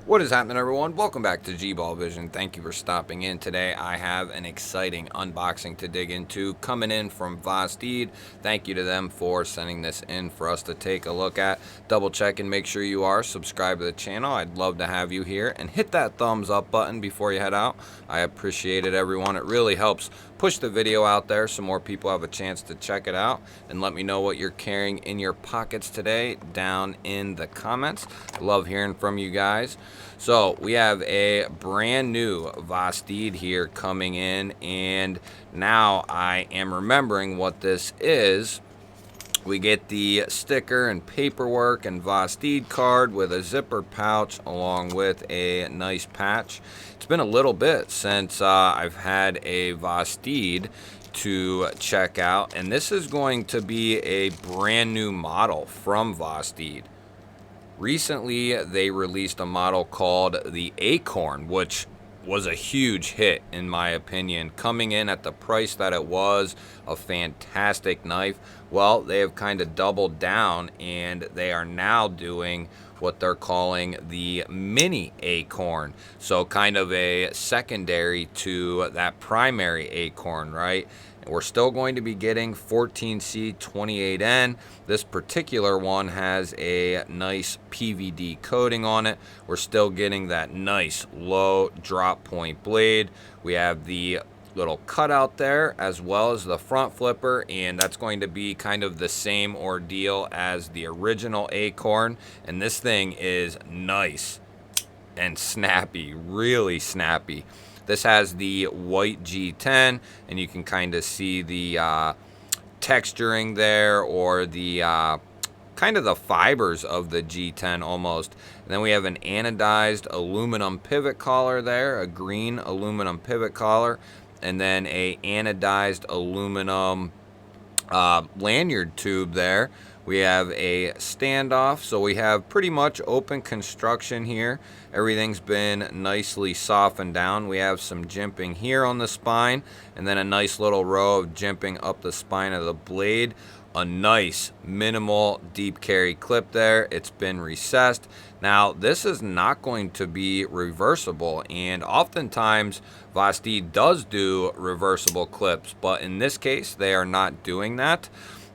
What is happening, everyone? Welcome back to G-Ball Vision. Thank you for stopping in today. I have an exciting unboxing to dig into coming in from Vosteed. Thank you to them for sending this in for us to take a look at. Double check and make sure you are subscribed to the channel. I'd love to have you here, and hit that thumbs up button before you head out. I appreciate it, everyone. It really helps push the video out there so more people have a chance to check it out. And let me know what you're carrying in your pockets today down in the comments. Love hearing from you guys. So we have a brand new Vosteed here coming in, and now I am remembering what this is. We get the sticker and paperwork and Vosteed card with a zipper pouch along with a nice patch. It's been a little bit since I've had a Vosteed to check out, and this is going to be a brand new model from Vosteed. Recently, they released a model called the Acorn, which was a huge hit in my opinion, coming in at the price that it was, a fantastic knife. Well, they have kind of doubled down, and they are now doing what they're calling the mini Acorn. So kind of a secondary to that primary Acorn, right? We're still going to be getting 14C28N. This particular one has a nice PVD coating on it. We're still getting that nice low drop point blade. We have the little cutout there as well as the front flipper, and that's going to be kind of the same ordeal as the original Acorn. And this thing is nice and snappy, really snappy. This has the white G10, and you can kind of see the texturing there, or the kind of the fibers of the G10 almost. And then we have an anodized aluminum pivot collar there, a green aluminum pivot collar, and then a anodized aluminum lanyard tube there. We have a standoff, so we have pretty much open construction here. Everything's been nicely softened down. We have some jimping here on the spine, and then a nice little row of jimping up the spine of the blade. A nice minimal deep carry clip there. It's been recessed. Now, this is not going to be reversible, and oftentimes Vosteed does do reversible clips, but in this case, they are not doing that.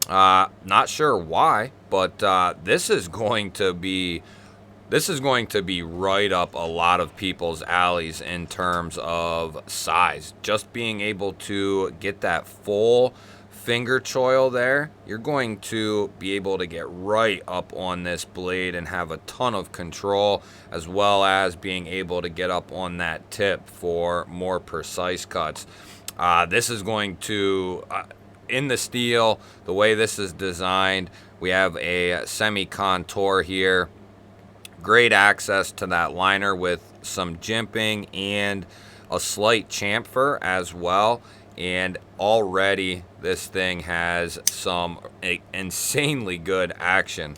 Not sure why, but this is going to be right up a lot of people's alleys in terms of size. Just being able to get that full finger choil there, you're going to be able to get right up on this blade and have a ton of control, as well as being able to get up on that tip for more precise cuts. This is going to in the steel, the way this is designed, we have a semi-contour here. Great access to that liner with some jimping and a slight chamfer as well. And already this thing has some insanely good action.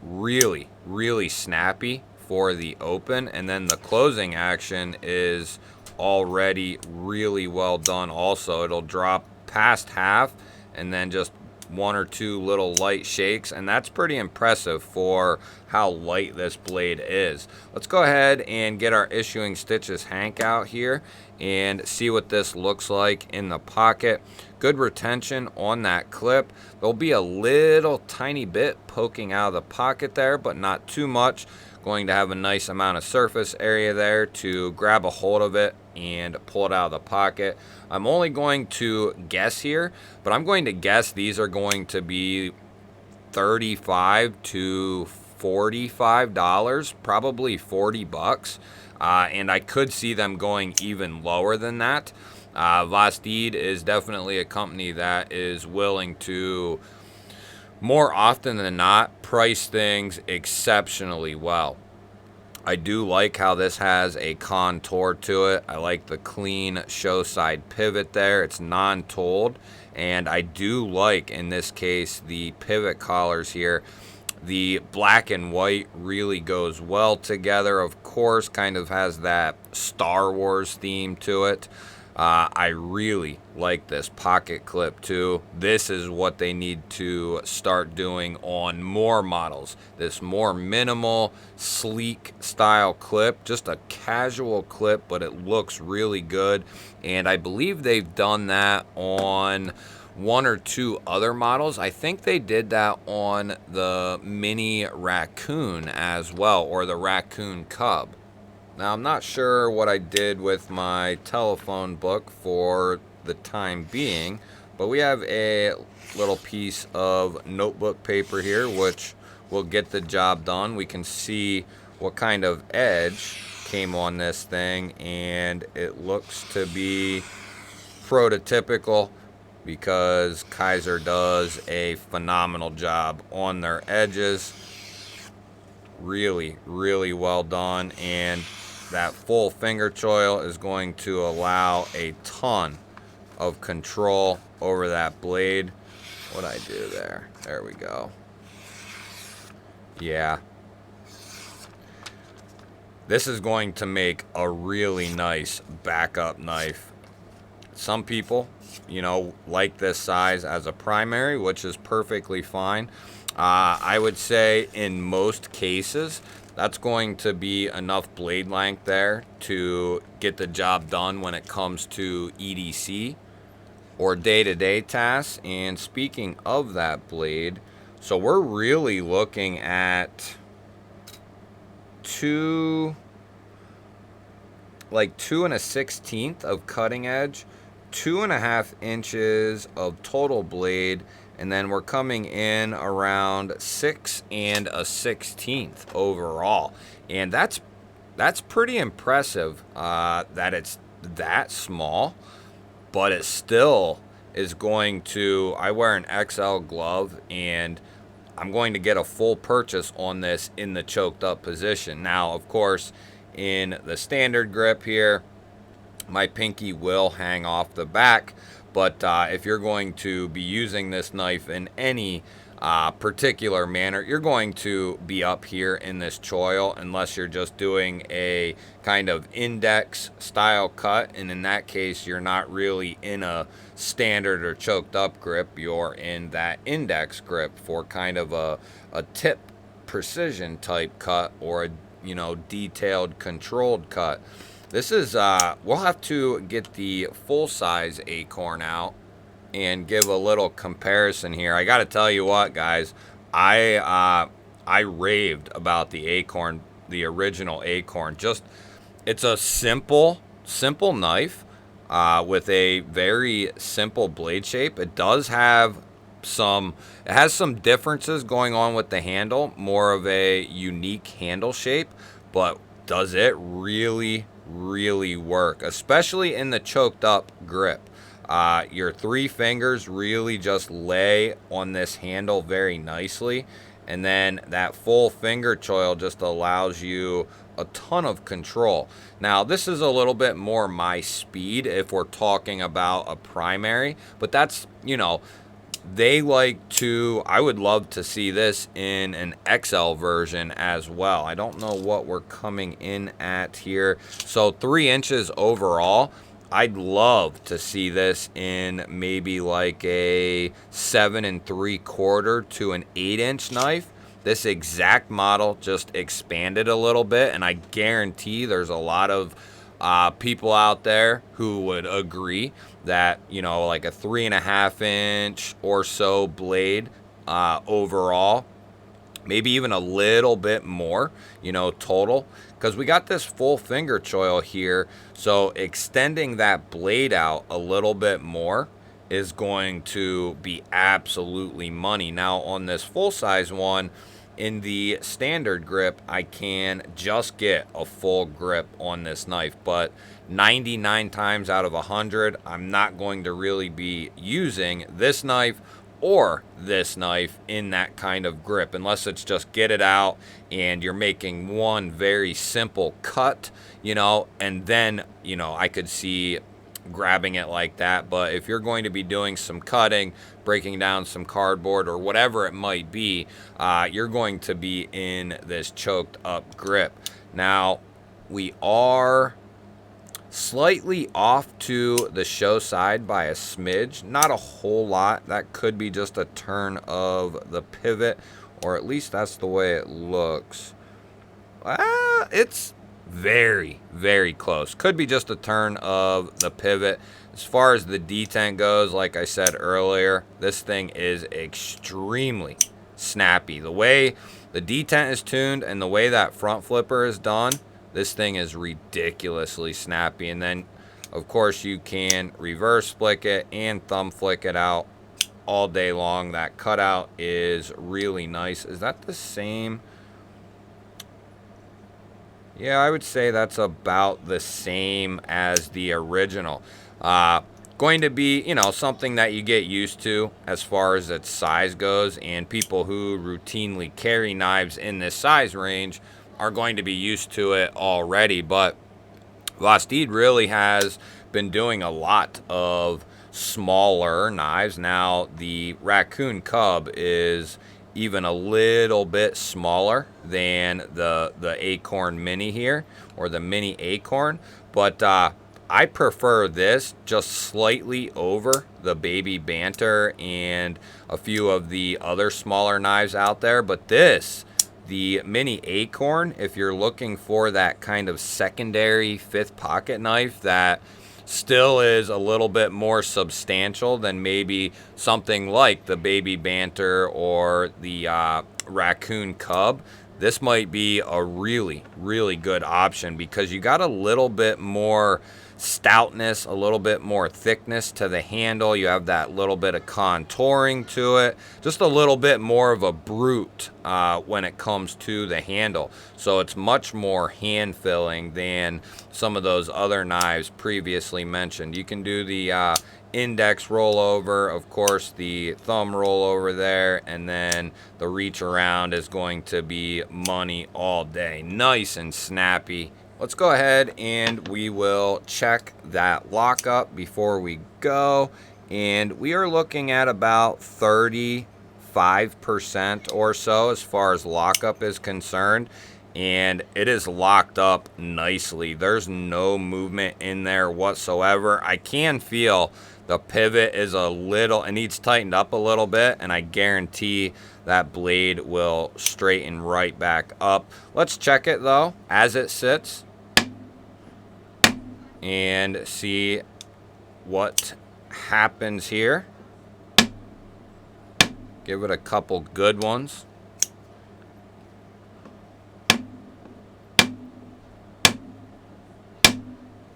Really, really snappy for the open. And then the closing action is already really well done also. It'll drop past half and then just one or two little light shakes, and that's pretty impressive for how light this blade is. Let's go ahead and get our issuing stitches Hank out here and see what this looks like in the pocket. Good retention on that clip. There'll be a little tiny bit poking out of the pocket there, but not too much. Going to have a nice amount of surface area there to grab a hold of it and pull it out of the pocket. I'm only going to guess here, but I'm going to guess these are going to be $35 to $45, probably 40 bucks. And I could see them going even lower than that. Vosteed is definitely a company that is willing to, more often than not, price things exceptionally well. I do like how this has a contour to it. I like the clean show side pivot there. It's non-tooled, and I do like, in this case, the pivot collars here. The black and white really goes well together. Of course, kind of has that Star Wars theme to it. I really like this pocket clip too. This is what they need to start doing on more models. This more minimal, sleek style clip, just a casual clip, but it looks really good. And I believe they've done that on one or two other models. I think they did that on the Mini Raccoon as well, or the Raccoon Cub. Now, I'm not sure what I did with my telephone book for the time being, but we have a little piece of notebook paper here, which will get the job done. We can see what kind of edge came on this thing, and it looks to be prototypical because Kaiser does a phenomenal job on their edges. Really, really well done, and that full finger choil is going to allow a ton of control over that blade. What'd I do there? There we go. Yeah. This is going to make a really nice backup knife. Some people, you know, like this size as a primary, which is perfectly fine. I would say in most cases, that's going to be enough blade length there to get the job done when it comes to EDC or day-to-day tasks. And speaking of that blade, so we're really looking at two and a 16th of cutting edge, 2.5 inches of total blade, and then we're coming in around 6 and a 16th overall. And that's pretty impressive that it's that small, but it still is going to, I wear an XL glove, and I'm going to get a full purchase on this in the choked up position. Now, of course, in the standard grip here, my pinky will hang off the back, but if you're going to be using this knife in any particular manner, you're going to be up here in this choil unless you're just doing a kind of index style cut, and in that case you're not really in a standard or choked up grip, you're in that index grip for kind of a tip precision type cut, or a, you know, detailed controlled cut. This is, we'll have to get the full-size Acorn out and give a little comparison here. I got to tell you what, guys, I raved about the Acorn, the original Acorn. Just, it's a simple knife with a very simple blade shape. It does have it has some differences going on with the handle, more of a unique handle shape, but does it really work, especially in the choked up grip. Your three fingers really just lay on this handle very nicely, and then that full finger choil just allows you a ton of control. Now, this is a little bit more my speed if we're talking about a primary, but that's, you know, they like to, I would love to see this in an XL version as well. I don't know what we're coming in at here. So 3 inches overall. I'd love to see this in maybe like a 7 3/4 to an 8-inch knife. This exact model just expanded a little bit, and I guarantee there's a lot of people out there who would agree that, you know, like a 3.5 inch or so blade overall, maybe even a little bit more, you know, total, because we got this full finger choil here, so extending that blade out a little bit more is going to be absolutely money. Now, on this full size one, in the standard grip, I can just get a full grip on this knife, but 99 times out of 100, I'm not going to really be using this knife or this knife in that kind of grip, unless it's just get it out and you're making one very simple cut, you know, and then, you know, I could see grabbing it like that. But if you're going to be doing some cutting, breaking down some cardboard or whatever it might be, you're going to be in this choked up grip. Now, we are slightly off to the show side by a smidge, not a whole lot. That could be just a turn of the pivot, or at least that's the way it looks. It's very, very close. Could be just a turn of the pivot. As far as the detent goes, like I said earlier, this thing is extremely snappy. The way the detent is tuned and the way that front flipper is done, this thing is ridiculously snappy. And then, of course, you can reverse flick it and thumb flick it out all day long. That cutout is really nice. Is that the same? Yeah, I would say that's about the same as the original. Going to be, you know, something that you get used to as far as its size goes, and people who routinely carry knives in this size range are going to be used to it already. But Vosteed really has been doing a lot of smaller knives. Now, the Raccoon Cub is even a little bit smaller than the Acorn Mini here, or the Mini Acorn, but I prefer this just slightly over the Baby Banter and a few of the other smaller knives out there. But this, the Mini Acorn, if you're looking for that kind of secondary fifth pocket knife that still is a little bit more substantial than maybe something like the Baby Banter or the Raccoon Cub, this might be a really, really good option, because you got a little bit more stoutness, a little bit more thickness to the handle. You have that little bit of contouring to it, just a little bit more of a brute when it comes to the handle. So it's much more hand filling than some of those other knives previously mentioned. You can do the index rollover, of course, the thumb rollover there, and then the reach around is going to be money all day. Nice and snappy. Let's go ahead and we will check that lockup before we go. And we are looking at about 35% or so as far as lockup is concerned. And it is locked up nicely. There's no movement in there whatsoever. I can feel the pivot is a little, it needs tightened up a little bit, and I guarantee that blade will straighten right back up. Let's check it though as it sits and see what happens here. Give it a couple good ones.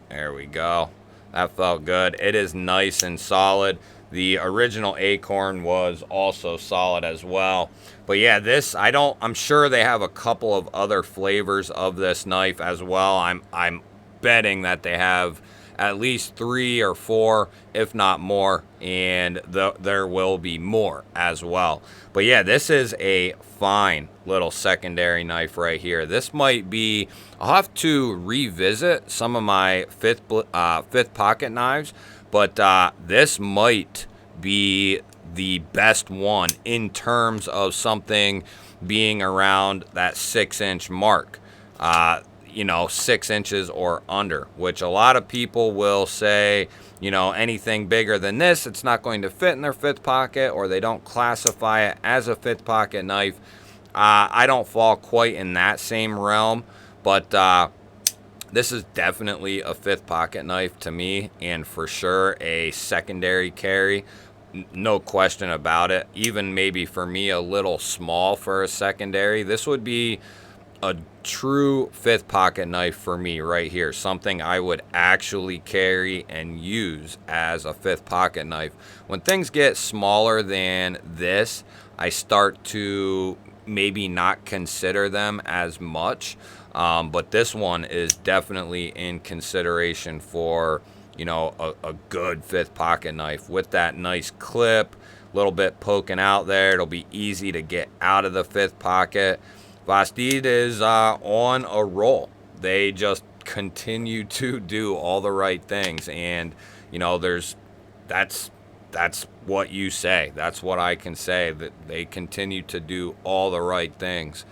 There we go. That felt good. It is nice and solid. The original Acorn was also solid as well. But yeah, this, I'm sure they have a couple of other flavors of this knife as well. I'm betting that they have at least 3 or 4, if not more, and there will be more as well. But yeah, this is a fine little secondary knife right here. This might be, I'll have to revisit some of my fifth pocket knives, but this might be the best one in terms of something being around that 6-inch mark. You know, 6 inches or under, which a lot of people will say, you know, anything bigger than this, it's not going to fit in their fifth pocket, or they don't classify it as a fifth pocket knife. I don't fall quite in that same realm, but this is definitely a fifth pocket knife to me, and for sure a secondary carry. No question about it. Even maybe for me a little small for a secondary. This would be a true fifth pocket knife for me right here. Something I would actually carry and use as a fifth pocket knife. When things get smaller than this, I start to maybe not consider them as much. But this one is definitely in consideration for, you know, a good fifth pocket knife with that nice clip, a little bit poking out there. It'll be easy to get out of the fifth pocket. Vosteed is on a roll. They just continue to do all the right things, and you know, that's what you say. That's what I can say, that they continue to do all the right things.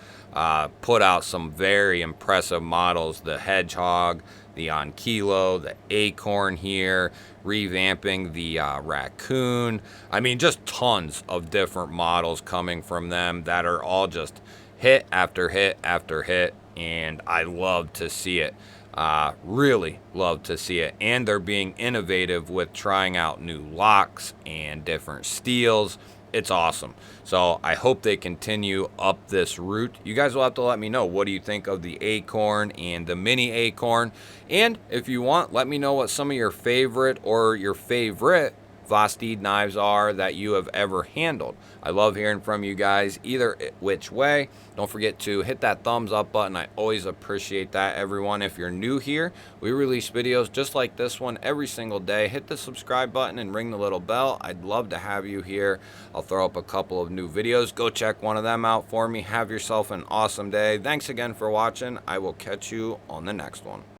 put out some very impressive models. The Hedgehog, the Ankylo, the Acorn here, revamping the Raccoon. I mean, just tons of different models coming from them that are all just hit after hit after hit, and I love to see it. Really love to see it. And they're being innovative with trying out new locks and different steels. It's awesome. So I hope they continue up this route. You guys will have to let me know, what do you think of the Acorn and the mini Acorn? And if you want, let me know what some of your favorite Vosteed knives are that you have ever handled. I love hearing from you guys either which way. Don't forget to hit that thumbs up button. I always appreciate that, everyone. If you're new here, we release videos just like this one every single day. Hit the subscribe button and ring the little bell. I'd love to have you here. I'll throw up a couple of new videos. Go check one of them out for me. Have yourself an awesome day. Thanks again for watching. I will catch you on the next one.